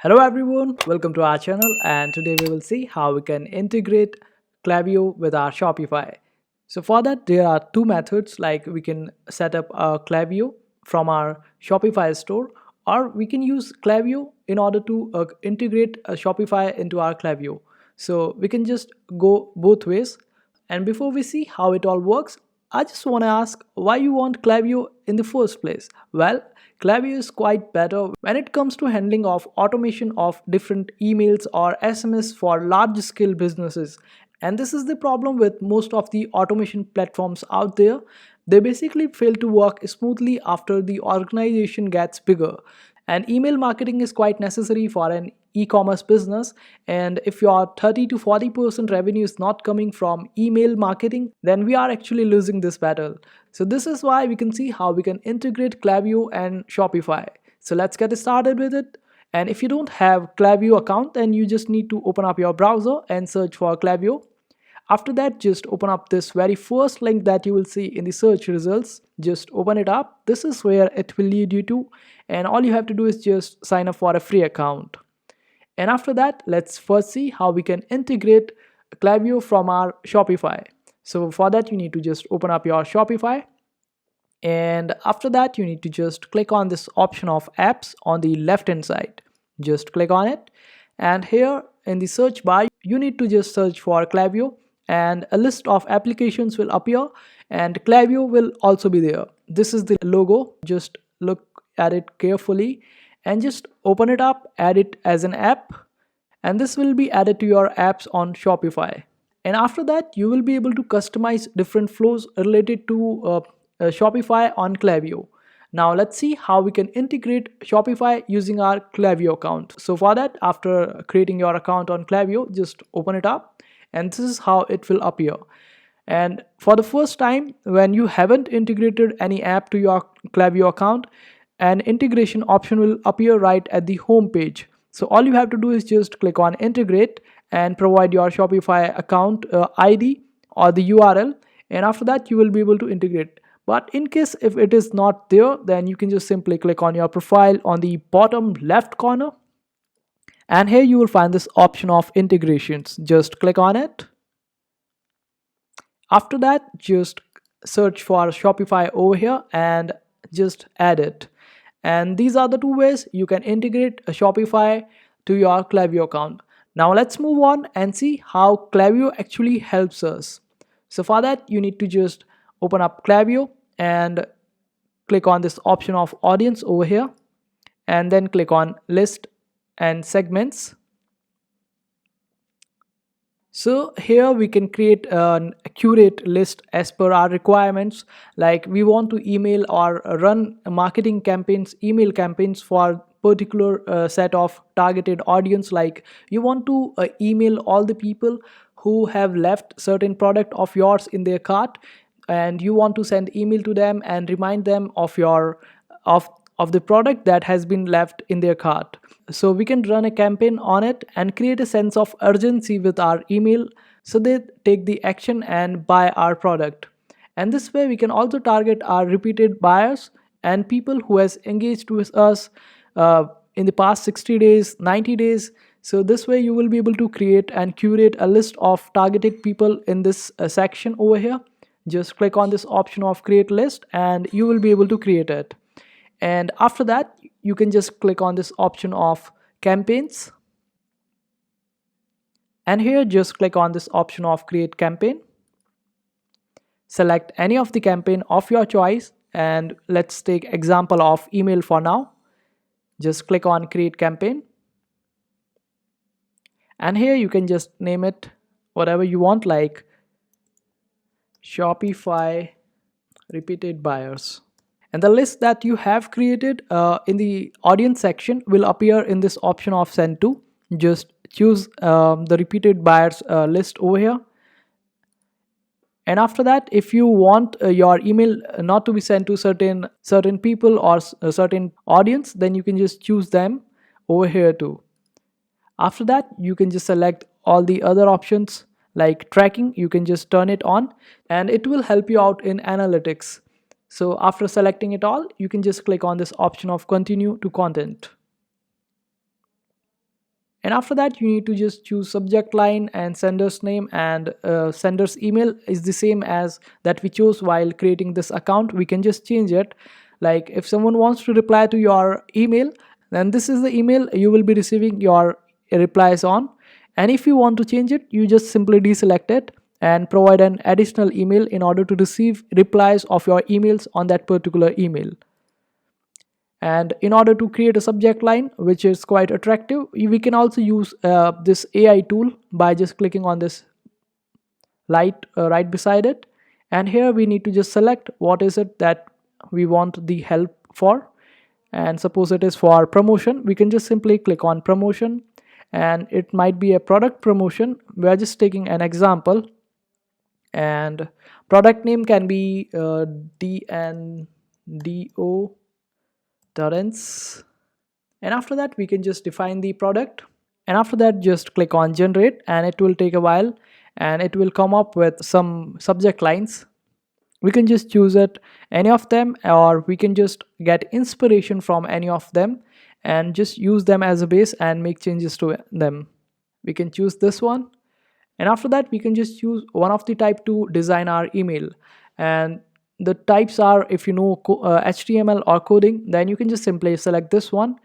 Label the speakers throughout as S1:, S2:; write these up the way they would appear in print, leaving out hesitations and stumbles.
S1: Hello everyone, welcome to our channel, and today we will see how we can integrate Klaviyo with our Shopify. So for that there are two methods, like we can set up a Klaviyo from our Shopify store, or we can use Klaviyo in order to integrate a Shopify into our Klaviyo. So we can just go both ways. And before we see how it all works, I just want to ask why you want Klaviyo in the first place. Well, Klaviyo is quite better when it comes to handling of automation of different emails or SMS for large scale businesses. And this is the problem with most of the automation platforms out there. They basically fail to work smoothly after the organization gets bigger. And email marketing is quite necessary for an e-commerce business, and if your 30 to 40% revenue is not coming from email marketing, then we are actually losing this battle. So this is why we can see how we can integrate Klaviyo and Shopify. So let's get started with it. And if you don't have Klaviyo account, then you just need to open up your browser and search for Klaviyo. After that, just open up this very first link that you will see in the search results. Just open it up. This is where it will lead you to, and all you have to do is just sign up for a free account. And after that, let's first see how we can integrate Klaviyo from our Shopify. So for that, you need to just open up your Shopify, and after that you need to just click on this option of apps on the left hand side. Just click on it, and here in the search bar you need to just search for Klaviyo, and a list of applications will appear, and Klaviyo will also be there. This is the logo. Just look at it carefully and just open it up, add it as an app, and this will be added to your apps on Shopify. And after that, you will be able to customize different flows related to Shopify on Klaviyo. Now let's see how we can integrate Shopify using our Klaviyo account. So for that, after creating your account on Klaviyo, just open it up, and this is how it will appear. And for the first time, when you haven't integrated any app to your Klaviyo account, an integration option will appear right at the home page. So all you have to do is just click on integrate and provide your Shopify account ID or the URL, and after that you will be able to integrate. But in case if it is not there, then you can just simply click on your profile on the bottom left corner, and here you will find this option of integrations. Just click on it. After that, just search for Shopify over here and just add it. And these are the two ways you can integrate a Shopify to your Klaviyo account. Now let's move on and see how Klaviyo actually helps us. So for that, you need to just open up Klaviyo and click on this option of audience over here, and then click on list and segments. So here we can create an accurate list as per our requirements. Like we want to email or run marketing campaigns, email campaigns for particular set of targeted audience. Like you want to email all the people who have left certain product of yours in their cart, and you want to send email to them and remind them of your of the product that has been left in their cart. So we can run a campaign on it and create a sense of urgency with our email, so they take the action and buy our product. And this way we can also target our repeated buyers and people who has engaged with us in the past 60 days, 90 days. So this way you will be able to create and curate a list of targeted people in this section over here. Just click on this option of create list and you will be able to create it. And after that, you can just click on this option of campaigns, and here just click on this option of create campaign. Select any of the campaign of your choice, and let's take example of email for now. Just click on create campaign, and here you can just name it whatever you want, like Shopify repeated buyers. And the list that you have created in the audience section will appear in this option of send to. Just choose the repeated buyers list over here, and after that, if you want your email not to be sent to certain people or a certain audience, then you can just choose them over here too. After that, you can just select all the other options like tracking. You can just turn it on, and it will help you out in analytics. So after selecting it all, you can just click on this option of continue to content. And after that, you need to just choose subject line and sender's name, and sender's email is the same as that we chose while creating this account. We can just change it. Like if someone wants to reply to your email, then this is the email you will be receiving your replies on. And if you want to change it, you just simply deselect it and provide an additional email in order to receive replies of your emails on that particular email. And in order to create a subject line which is quite attractive, we can also use this AI tool by just clicking on this light right beside it. And here we need to just select what is it that we want the help for. And suppose it is for promotion, we can just simply click on promotion, and it might be a product promotion. We are just taking an example, and product name can be DNDO Torrents. And after that, we can just define the product, and after that just click on generate, and it will take a while and it will come up with some subject lines. We can just choose it any of them, or we can just get inspiration from any of them and just use them as a base and make changes to them. We can choose this one, and after that we can just choose one of the type to design our email. And the types are, if you know HTML or coding, then you can just simply select this one.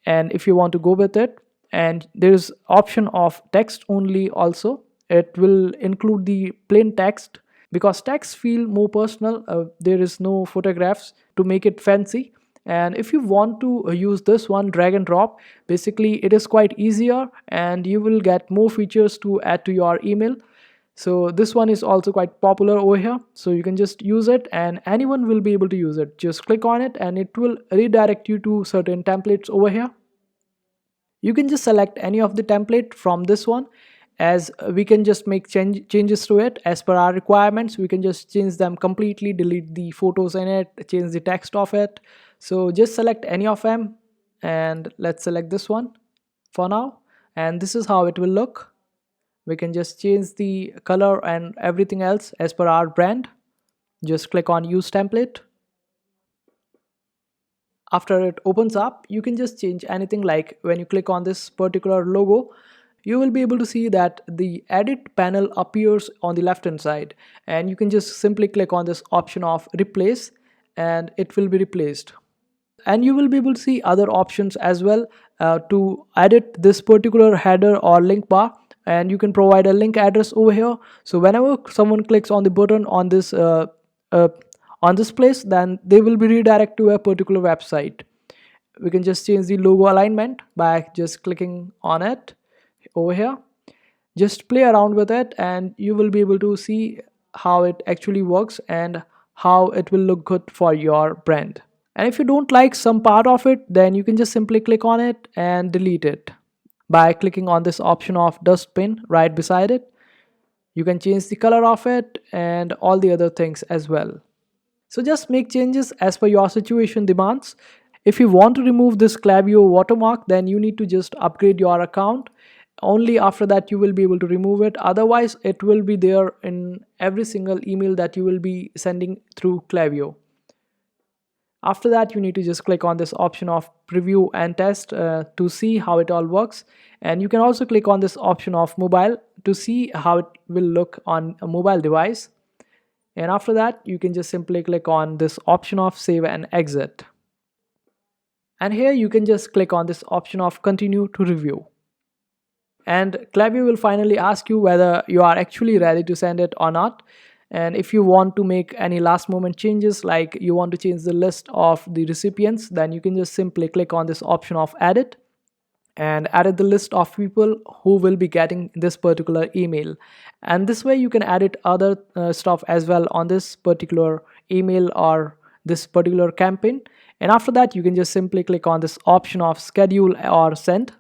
S1: And if you want to go with it, and there's option of text only also, it will include the plain text because text feel more personal. There is no photographs to make it fancy. And if you want to use this one, drag and drop, basically it is quite easier and you will get more features to add to your email. So this one is also quite popular over here, so you can just use it and anyone will be able to use it. Just click on it and it will redirect you to certain templates over here. You can just select any of the template from this one, as we can just make changes to it as per our requirements. We can just change them completely, delete the photos in it, change the text of it. So just select any of them, and let's select this one for now, and this is how it will look. We can just change the color and everything else as per our brand. Just click on use template. After it opens up, you can just change anything. Like when you click on this particular logo, you will be able to see that the edit panel appears on the left hand side, and you can just simply click on this option of replace and it will be replaced. And you will be able to see other options as well to edit this particular header or link bar, and you can provide a link address over here. So whenever someone clicks on the button uh, on this place, then they will be redirected to a particular website. We can just change the logo alignment by just clicking on it over here. Just play around with it and you will be able to see how it actually works and how it will look good for your brand. And if you don't like some part of it, then you can just simply click on it and delete it by clicking on this option of dustbin right beside it. You can change the color of it and all the other things as well. So just make changes as per your situation demands. If you want to remove this Klaviyo watermark, then you need to just upgrade your account. Only after that you will be able to remove it. Otherwise, it will be there in every single email that you will be sending through Klaviyo. After that, you need to just click on this option of preview and test to see how it all works. And you can also click on this option of mobile to see how it will look on a mobile device. And after that, you can just simply click on this option of save and exit. And here you can just click on this option of continue to review. And Klaviyo will finally ask you whether you are actually ready to send it or not. And if you want to make any last moment changes, like you want to change the list of the recipients, then you can just simply click on this option of edit and edit the list of people who will be getting this particular email. And this way you can edit other stuff as well on this particular email or this particular campaign. And after that, you can just simply click on this option of schedule or send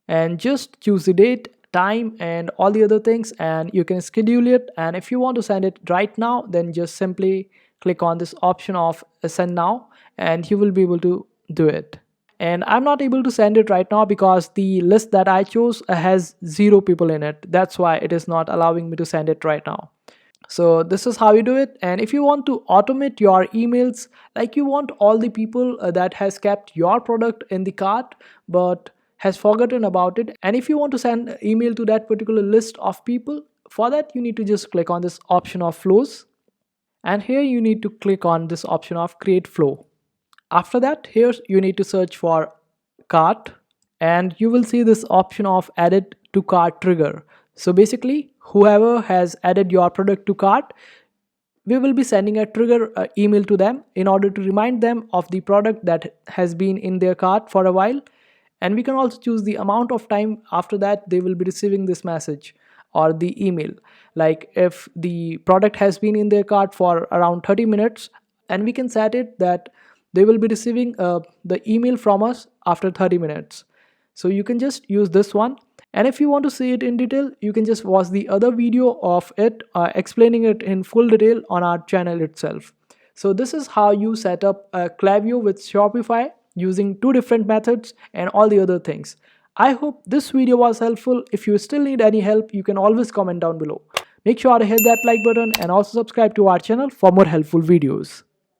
S1: and just choose the date, time and all the other things, and you can schedule it. And if you want to send it right now, then just simply click on this option of send now and you will be able to do it. And I'm not able to send it right now because the list that I chose has 0 people in it. That's why it is not allowing me to send it right now. So this is how you do it. And if you want to automate your emails, like you want all the people that has kept your product in the cart but has forgotten about it, and if you want to send email to that particular list of people, for that you need to just click on this option of flows, and here you need to click on this option of create flow. After that, here you need to search for cart, and you will see this option of added to cart trigger. So basically, whoever has added your product to cart, we will be sending a trigger email to them in order to remind them of the product that has been in their cart for a while. And we can also choose the amount of time after that they will be receiving this message or the email. Like if the product has been in their cart for around 30 minutes, and we can set it that they will be receiving the email from us after 30 minutes. So you can just use this one, and if you want to see it in detail, you can just watch the other video of it explaining it in full detail on our channel itself. So this is how you set up a Klaviyo with Shopify using two different methods and all the other things. I hope this video was helpful. If you still need any help, you can always comment down below. Make sure to hit that like button and also subscribe to our channel for more helpful videos.